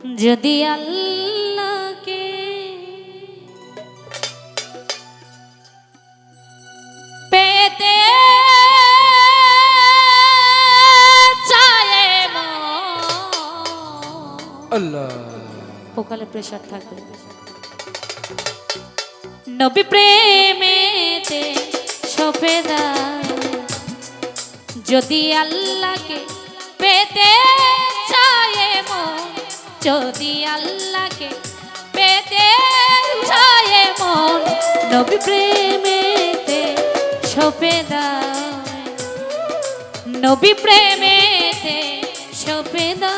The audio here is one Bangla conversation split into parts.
যদি আল্লাহকে পেতে চায় আল্লাহ ফোকালে প্রেসার থাকবে নবী প্রেমেতে সফেদা যদি আল্লাহকে পেতে চায় মন যদি আল্লাহকে পেতে চায় মন নবী প্রেমেতে সফেদা নবী প্রেমেতে সফেদা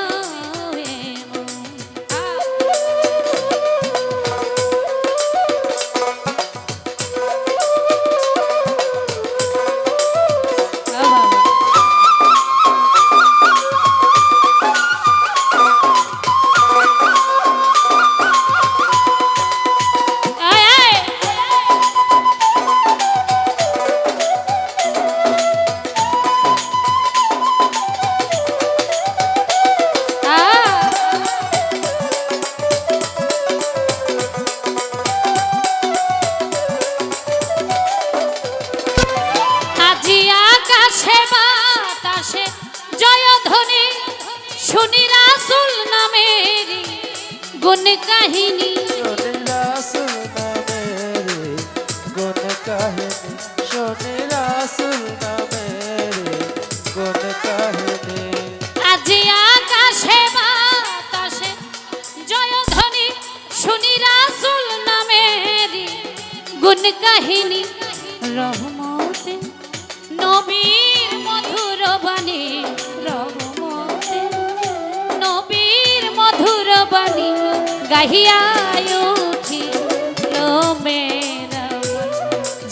শুনি রাসূল নামের গুণ কাহিনী শুনি রাসূল নামের গুণ কাহিনী শুনি রাসূল নামের গুণ কাহিনী আজি আকাশে বাতাসে জয়ধ্বনি শুনি রাসূল নামের গুণ কাহিনী রহমতে নবীর মধুর বাণী বাণী গাহিয়া উঠিল মেরা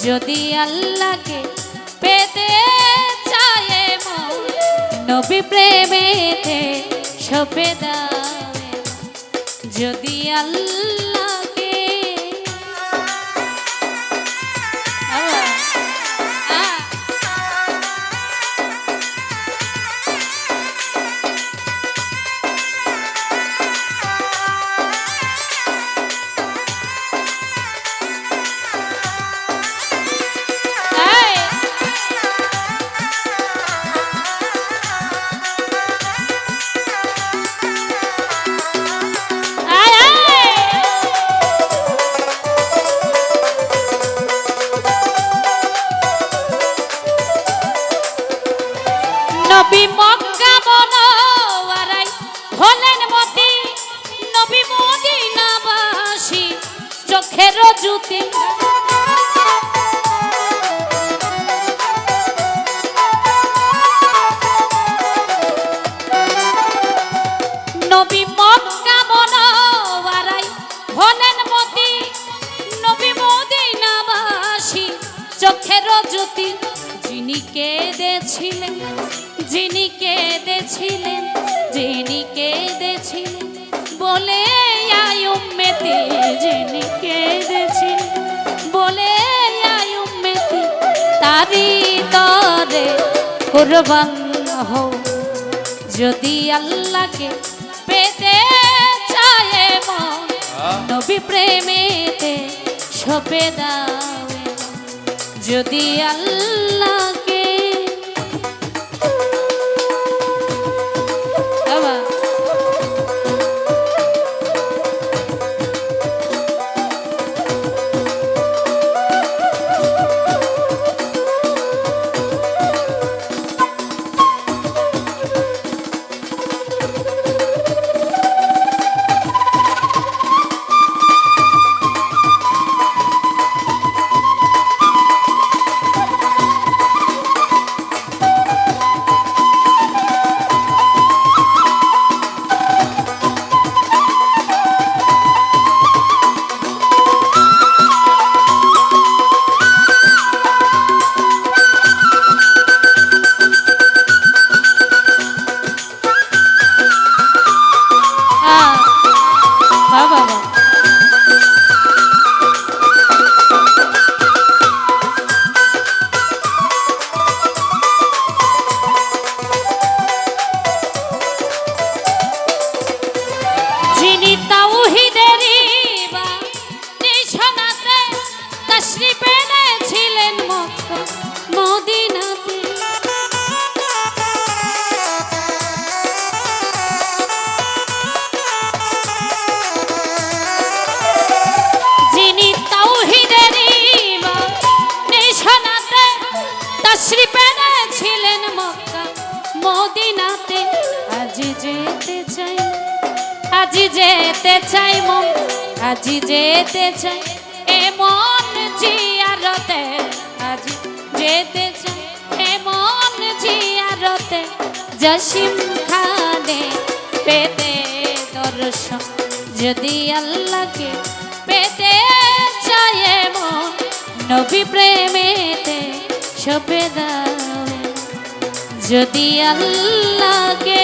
যদি আল্লাহকে পেতে চায় মন নবী প্রেমেতে সফেদা যদি আল্লাহকে নবী মক্কা মনোয়ারায় হলেন মতি নবী মদিনাবাসী চোখের জ্যোতি নবী মক্কা মনোয়ারায় হলেন মতি নবী মদিনাবাসী চোখের জ্যোতি যিনি কেঁদেছিলেন যিনি কেঁদেছিলেন যিনি কেঁদেছিলেন বলে আয় উম্মতি যিনি কেঁদেছিলেন বলে আয় উম্মতি তারি তরে কুরবান হও যদি আল্লাহকে পেতে চায় মন নবী প্রেমেতে সফেদা যদি আল্লাহকে গেছিলেন মক্কা মদিনাতে, আজি যেতে চাই, আজি যেতে চাই মন, আজি যেতে চাই এমন জিয়ারতে, আজি যেতে চাই এমন জিয়ারতে, জসিম খানে পেতে দর্শন, যদি আল্লাহকে পেতে চাই মন, নবী প্রেমেতে সপে দাও, যদি আল্লাহকে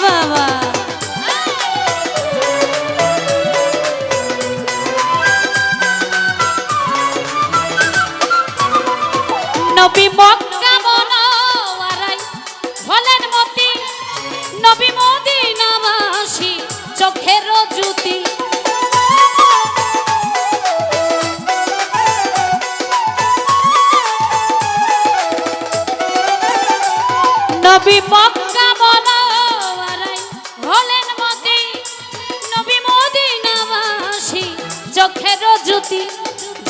বাবা নবী মক্কা মনওয়ারায় হলেন মতি, নবী মদিনাবাসী চোখের জ্যোতি, নবী মক্কা মনওয়ারায় হলেন মতি, নবী মদিনাবাসী চোখের জ্যোতি,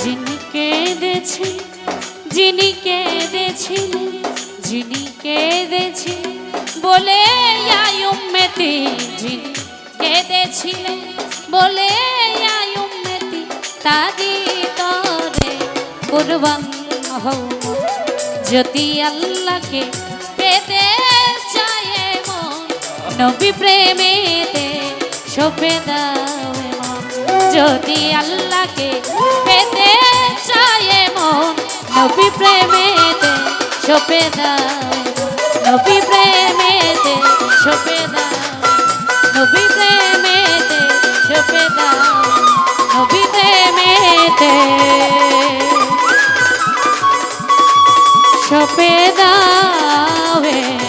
যিনি কেঁদেছি, যিনি কেঁদেছিলেন, যিনি কেঁদেছিলেন বলে উম্মতি, যিনি কেঁদেছিলেন বলে উম্মতি, তারি তরে কুরবান হও, যদি আল্লাহকে পেতে চাই মন, নবী প্রেমেতে সপে দাও মন, যদি আল্লাহকে পেতে চাই মন, নবী প্রেমেতে সপে দাও, নবী প্রেমেতে সপে দাও, নবী প্রেমেতে সপে দাও, নবী প্রেমেতে সপে দাও।